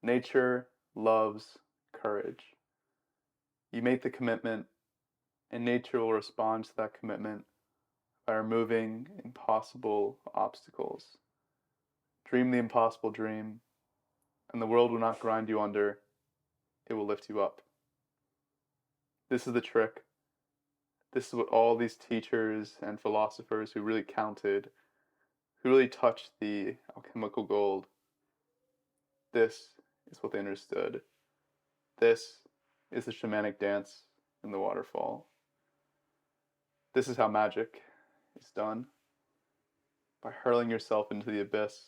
Nature loves courage. You make the commitment, and nature will respond to that commitment by removing impossible obstacles. Dream the impossible dream, and the world will not grind you under, it will lift you up. This is the trick. This is what all these teachers and philosophers who really counted, who really touched the alchemical gold, this is what they understood. This is the shamanic dance in the waterfall. This is how magic is done, by hurling yourself into the abyss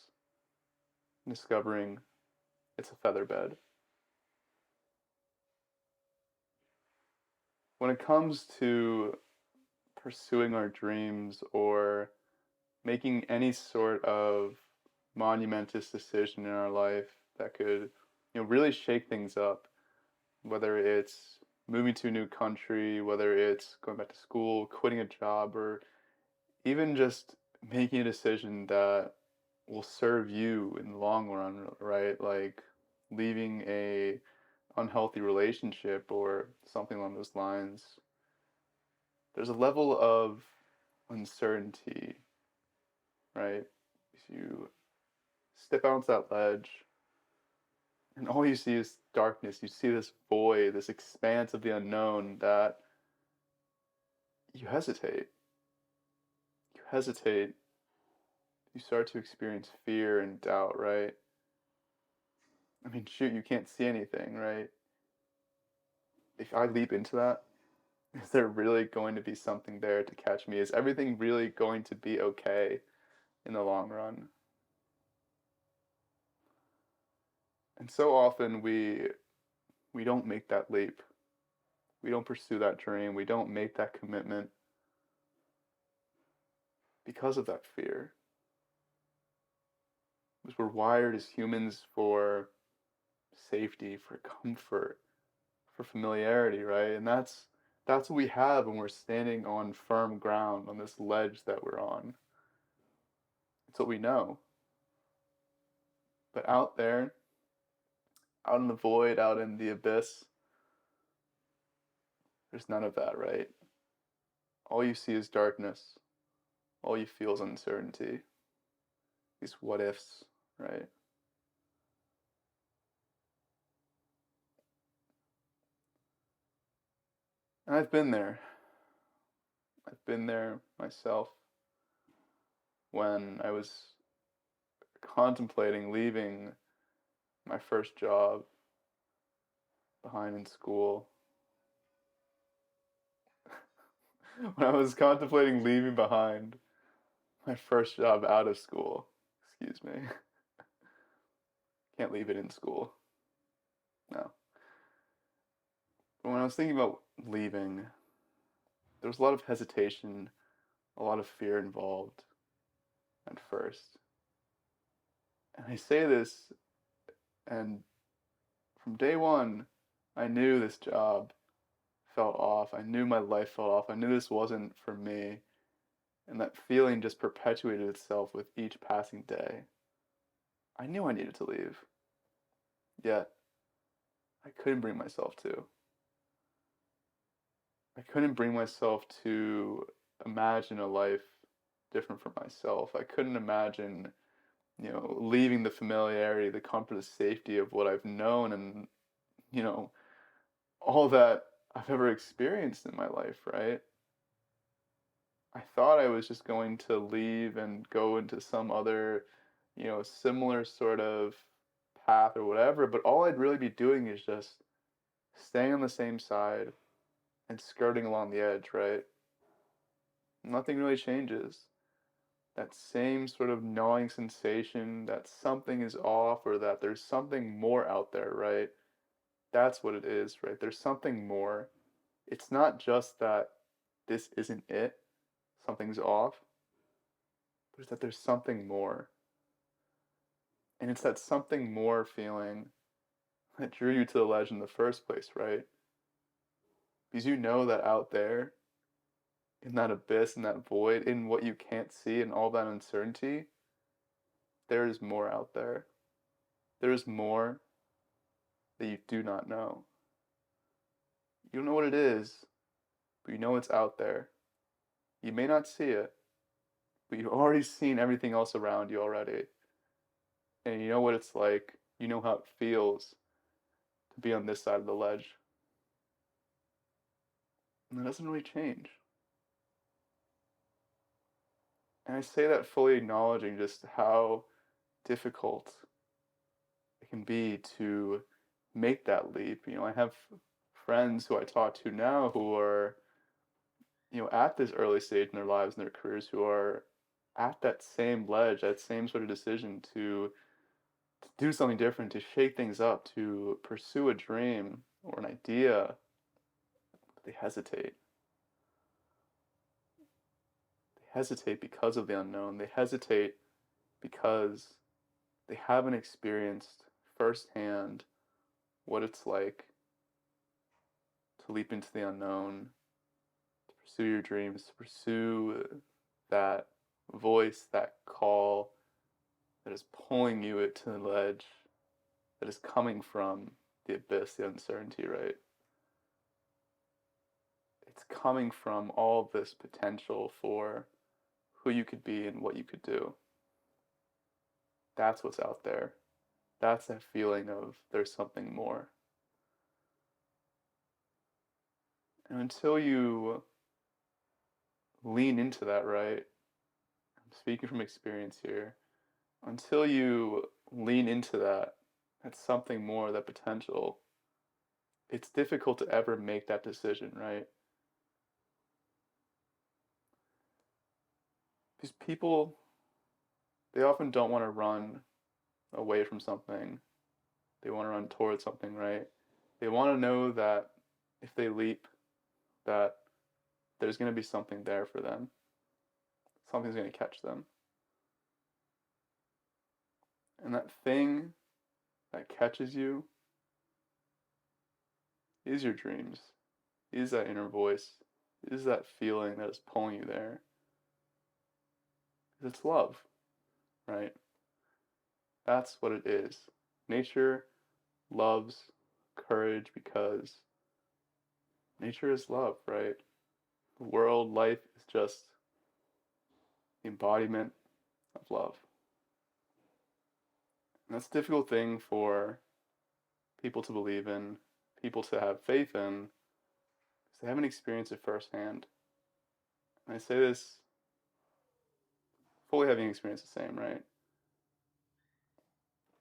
and discovering it's a feather bed. When it comes to pursuing our dreams or making any sort of monumentous decision in our life that could, really shake things up, whether it's moving to a new country, whether it's going back to school, quitting a job, or even just making a decision that will serve you in the long run, right? Like leaving a unhealthy relationship or something along those lines. There's a level of uncertainty, right? If you step out onto that ledge and all you see is darkness, you see this void, this expanse of the unknown that you hesitate. You hesitate. You start to experience fear and doubt, right? I mean, shoot, you can't see anything, right? If I leap into that, is there really going to be something there to catch me? Is everything really going to be okay in the long run? And so often we don't make that leap. We don't pursue that dream. We don't make that commitment because of that fear. Because we're wired as humans for safety, for comfort, for familiarity, right? And that's what we have when we're standing on firm ground on this ledge that we're on. It's what we know. But out there, out in the void, out in the abyss, there's none of that, right? All you see is darkness. All you feel is uncertainty. These what ifs, right? And I've been there. I've been there myself when I was contemplating leaving my first job behind in school. When I was contemplating leaving behind my first job out of school. Excuse me. Can't leave it in school. No. But when I was thinking about leaving, there was a lot of hesitation, a lot of fear involved at first. And I say this, and from day one, I knew this job felt off. I knew my life felt off. I knew this wasn't for me. And that feeling just perpetuated itself with each passing day. I knew I needed to leave, yet I couldn't bring myself to. I couldn't bring myself to imagine a life different for myself. I couldn't imagine, leaving the familiarity, the comfort, the safety of what I've known and, you know, all that I've ever experienced in my life, right? I thought I was just going to leave and go into some other, similar sort of path or whatever, but all I'd really be doing is just staying on the same side and skirting along the edge, right? Nothing really changes. That same sort of gnawing sensation that something is off or that there's something more out there, right? That's what it is, right? There's something more. It's not just that this isn't it, something's off, but it's that there's something more. And it's that something more feeling that drew you to the ledge in the first place, right? Because you know that out there, in that abyss, in that void, in what you can't see, and all that uncertainty, there is more out there. There is more, that you do not know. You don't know what it is, but you know it's out there. You may not see it, but you've already seen everything else around you already. And you know what it's like. You know how it feels to be on this side of the ledge. And that doesn't really change. And I say that fully acknowledging just how difficult it can be to make that leap. I have friends who I talk to now who are, at this early stage in their lives and their careers who are at that same ledge, that same sort of decision to do something different, to shake things up, to pursue a dream or an idea, but they hesitate. They hesitate because of the unknown. They hesitate because they haven't experienced firsthand what it's like to leap into the unknown, to pursue your dreams, to pursue that voice, that call that is pulling you to the ledge, that is coming from the abyss, the uncertainty, right? It's coming from all this potential for who you could be and what you could do. That's what's out there. That's that feeling of there's something more. And until you lean into that, right? I'm speaking from experience here. Until you lean into that something more, that potential, it's difficult to ever make that decision, right? These people, they often don't want to run away from something. They want to run towards something, right? They want to know that if they leap, that there's going to be something there for them. Something's going to catch them. And that thing that catches you is your dreams, is that inner voice, is that feeling that is pulling you there. It's love, right? That's what it is. Nature loves courage because nature is love, right? The world, life is just the embodiment of love. And that's a difficult thing for people to believe in, people to have faith in, because they haven't experienced it firsthand. And I say this fully having experienced the same, right?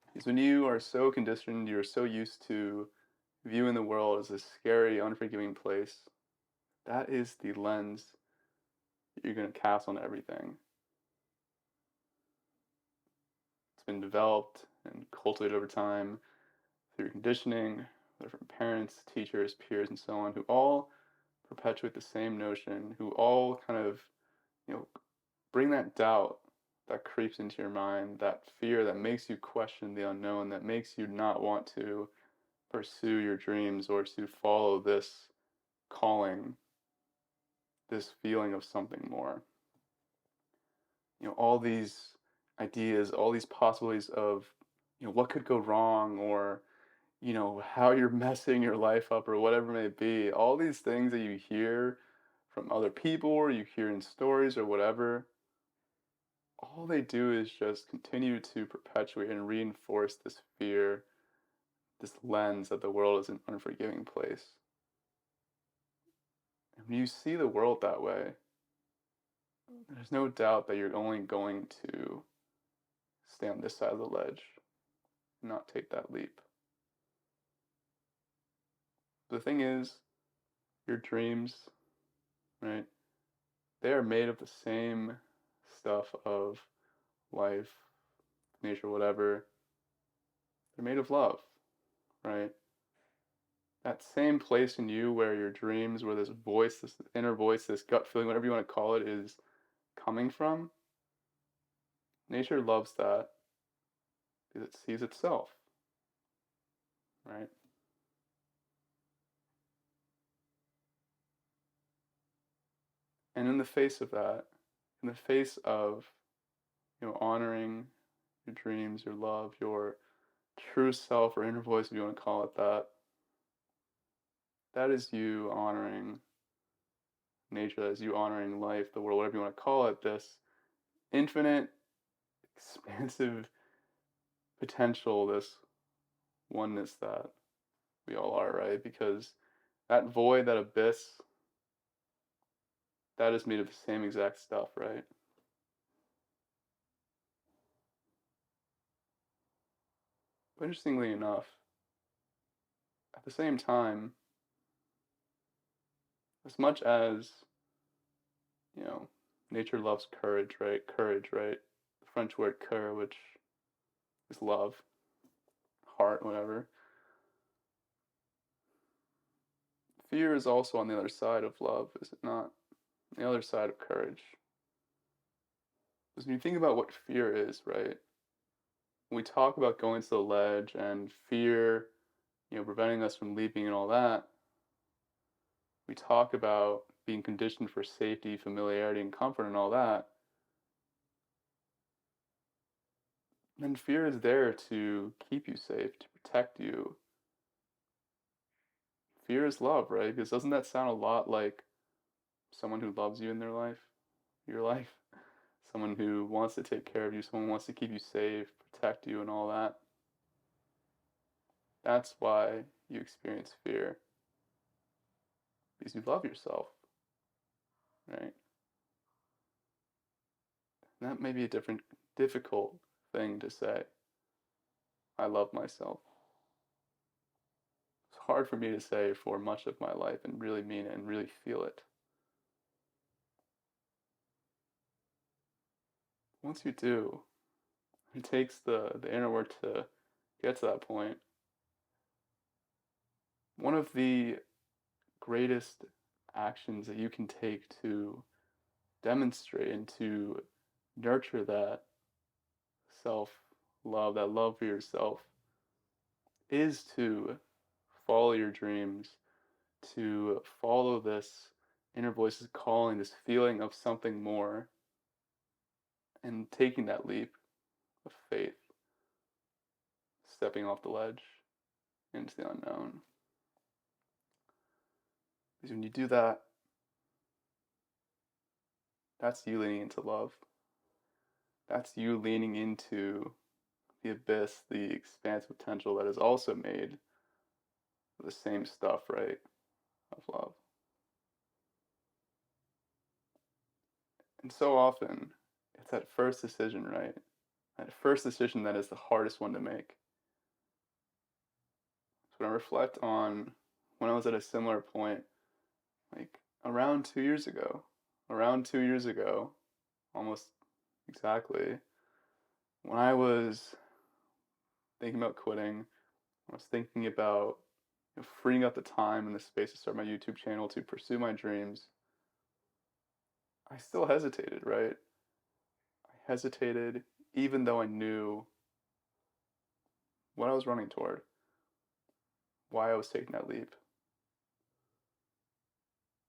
Because when you are so conditioned, you're so used to viewing the world as a scary, unforgiving place, that is the lens you're going to cast on everything. It's been developed and cultivated over time through conditioning, different parents, teachers, peers, and so on, who all perpetuate the same notion, who all kind of, bring that doubt that creeps into your mind, that fear that makes you question the unknown, that makes you not want to pursue your dreams or to follow this calling, this feeling of something more. All these ideas, all these possibilities of, what could go wrong, or, how you're messing your life up, or whatever it may be. All these things that you hear from other people, or you hear in stories, or whatever, all they do is just continue to perpetuate and reinforce this fear, this lens that the world is an unforgiving place. And when you see the world that way, there's no doubt that you're only going to stay on this side of the ledge and not take that leap. The thing is, your dreams, right? They are made of the same stuff of life, nature, whatever. They're made of love, right? That same place in you where your dreams, where this voice, this inner voice, this gut feeling, whatever you want to call it, is coming from, nature loves that because it sees itself, right? And in the face of that, in the face of, honoring your dreams, your love, your true self or inner voice, if you want to call it that, that is you honoring nature, that is you honoring life, the world, whatever you want to call it, this infinite, expansive potential, this oneness that we all are, right? Because that void, that abyss, that is made of the same exact stuff, right? But interestingly enough, at the same time, as much as, you know, nature loves courage, right? Courage, right? The French word cœur, which is love, heart, whatever. Fear is also on the other side of love, is it not? The other side of courage. Because when you think about what fear is, right? When we talk about going to the ledge and fear, preventing us from leaping and all that, we talk about being conditioned for safety, familiarity, and comfort and all that. Then fear is there to keep you safe, to protect you. Fear is love, right? Because doesn't that sound a lot like someone who loves you in their life, your life? Someone who wants to take care of you, someone who wants to keep you safe, protect you, and all that. That's why you experience fear. Because you love yourself, right? And that may be a difficult thing to say. I love myself. It's hard for me to say for much of my life and really mean it and really feel it. Once you do, it takes the inner work to get to that point. One of the greatest actions that you can take to demonstrate and to nurture that self love, that love for yourself, is to follow your dreams, to follow this inner voice's calling, this feeling of something more, and taking that leap of faith, stepping off the ledge into the unknown. Because when you do that, that's you leaning into love. That's you leaning into the abyss, the expansive potential that is also made of the same stuff, right? Of love. And so often, it's that first decision, right? That first decision that is the hardest one to make. So when I reflect on when I was at a similar point, like around 2 years ago, almost exactly, when I was thinking about quitting, I was thinking about freeing up the time and the space to start my YouTube channel to pursue my dreams, I still hesitated, right? I hesitated even though I knew what I was running toward, why I was taking that leap.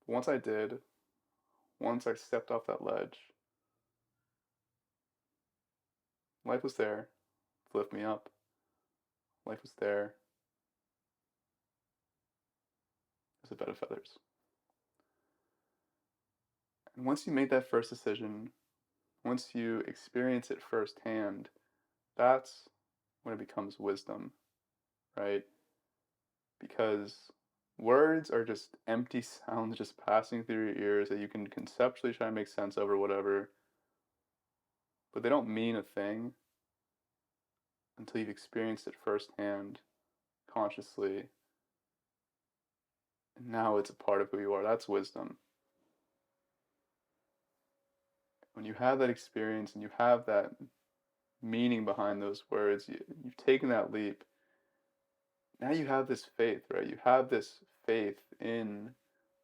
But once I did, once I stepped off that ledge, life was there to lift me up. Life was there as a bed of feathers. And once you make that first decision, once you experience it firsthand, that's when it becomes wisdom, right? Because words are just empty sounds just passing through your ears that you can conceptually try to make sense of or whatever, but they don't mean a thing until you've experienced it firsthand, consciously, and now it's a part of who you are. That's wisdom. When you have that experience and you have that meaning behind those words, you've taken that leap. Now you have this faith, right? You have this faith in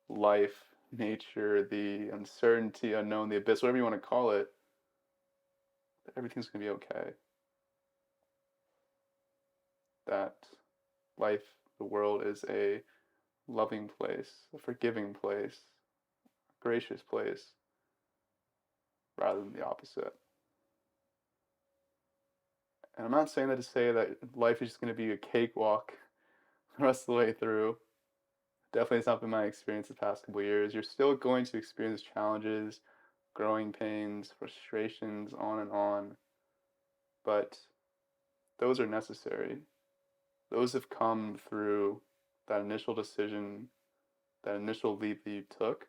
life, nature, the uncertainty, unknown, the abyss, whatever you want to call it, that everything's going to be okay. That life, the world is a loving place, a forgiving place, a gracious place, rather than the opposite. And I'm not saying that to say that life is just going to be a cakewalk the rest of the way through. Definitely it's not been my experience the past couple of years. You're still going to experience challenges, growing pains, frustrations, on and on. But those are necessary. Those have come through that initial decision, that initial leap that you took.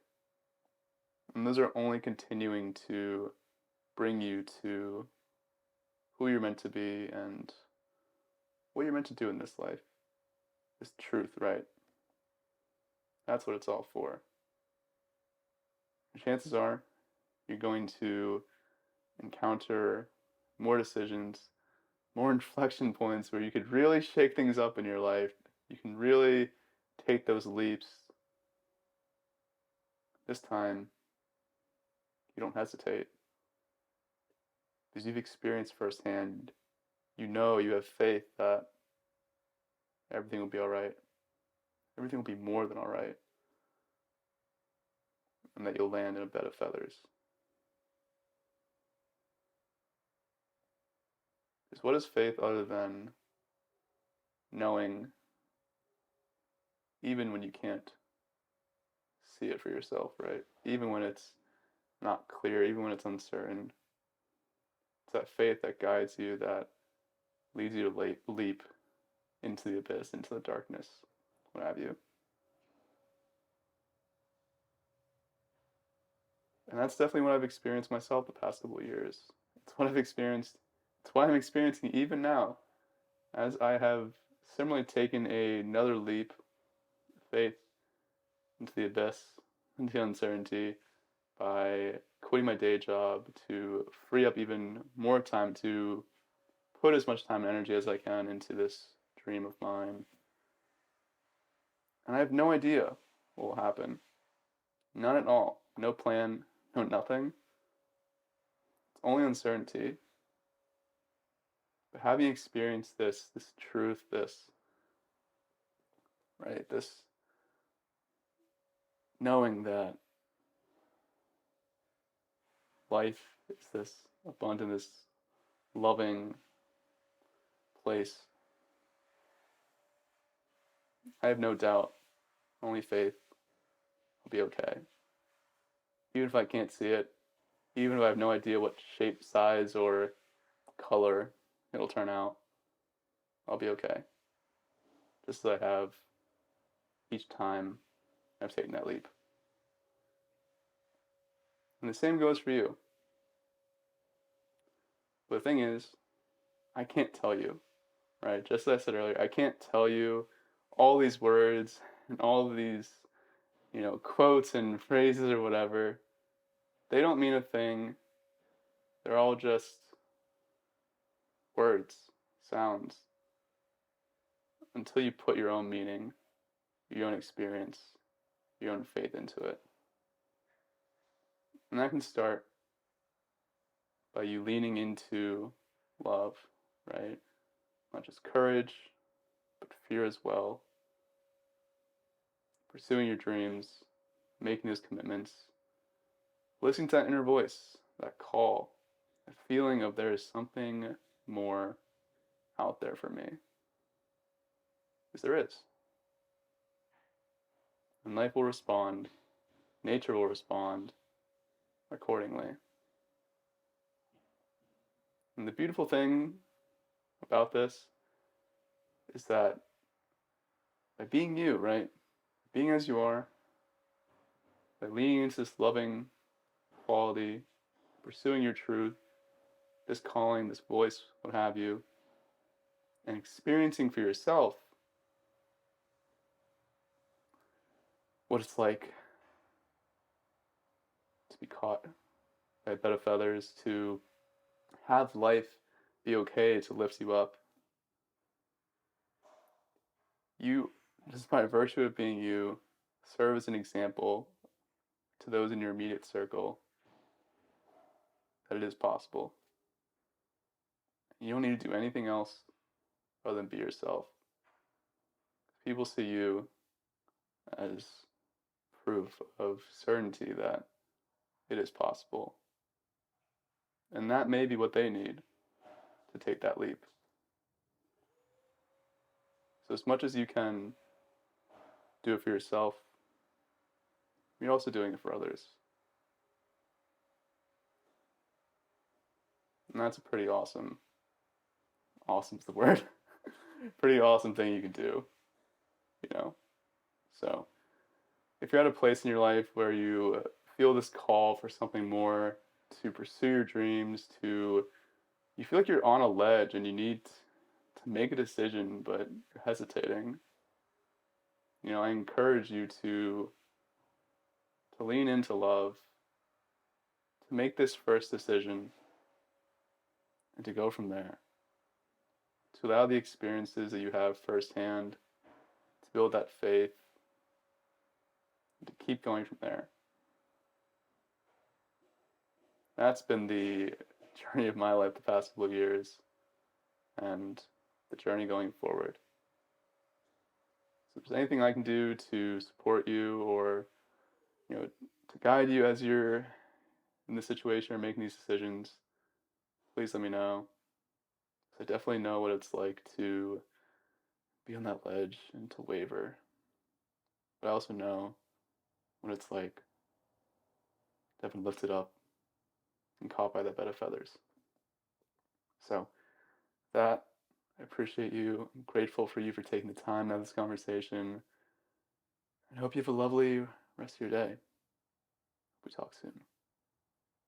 And those are only continuing to bring you to who you're meant to be and what you're meant to do in this life. This truth, right? That's what it's all for. And chances are you're going to encounter more decisions, more inflection points where you could really shake things up in your life. You can really take those leaps. This time, you don't hesitate because you've experienced firsthand. You know, you have faith that everything will be all right. Everything will be more than all right. And that you'll land in a bed of feathers. Because what is faith other than knowing even when you can't see it for yourself, right? Even when it's not clear, even when it's uncertain. It's that faith that guides you, that leads you to leap into the abyss, into the darkness, what have you. And that's definitely what I've experienced myself the past couple of years. It's what I've experienced. It's what I'm experiencing even now, as I have similarly taken another leap of faith into the abyss, into the uncertainty, by quitting my day job to free up even more time to put as much time and energy as I can into this dream of mine. And I have no idea what will happen. None at all. No plan, no nothing. It's only uncertainty. But having experienced this truth, this knowing that life is this abundant, this loving place, I have no doubt, only faith, I'll be okay. Even if I can't see it, even if I have no idea what shape, size, or color it'll turn out, I'll be okay. Just as I have each time I've taken that leap. And the same goes for you. But the thing is, I can't tell you, right? Just as I said earlier, I can't tell you all these words and all of these, quotes and phrases or whatever. They don't mean a thing. They're all just words, sounds, until you put your own meaning, your own experience, your own faith into it. And that can start by you leaning into love, right? Not just courage, but fear as well. Pursuing your dreams, making those commitments, listening to that inner voice, that call, that feeling of there is something more out there for me. Because there is. And life will respond, nature will respond accordingly. And the beautiful thing about this is that by being you, right? Being as you are, by leaning into this loving quality, pursuing your truth, this calling, this voice, what have you, and experiencing for yourself what it's like to be caught by a bed of feathers, to have life be okay, to lift you up. You, just by virtue of being you, serve as an example to those in your immediate circle that it is possible. You don't need to do anything else other than be yourself. People see you as proof of certainty that it is possible. And that may be what they need to take that leap. as much as you can do it for yourself, you're also doing it for others. And that's a pretty awesome's the word, pretty awesome thing you can do, you know? So if you're at a place in your life where you feel this call for something more, to pursue your dreams, you feel like you're on a ledge and you need to make a decision, but you're hesitating, I encourage you to lean into love, to make this first decision, and to go from there. To allow the experiences that you have firsthand to build that faith, and to keep going from there. That's been the journey of my life the past couple of years, and the journey going forward. So if there's anything I can do to support you or, to guide you as you're in this situation or making these decisions, please let me know. 'Cause I definitely know what it's like to be on that ledge and to waver. But I also know what it's like to have been lifted up and caught by that bed of feathers. So that I appreciate you. I'm grateful for you for taking the time to have this conversation. I hope you have a lovely rest of your day. We talk soon.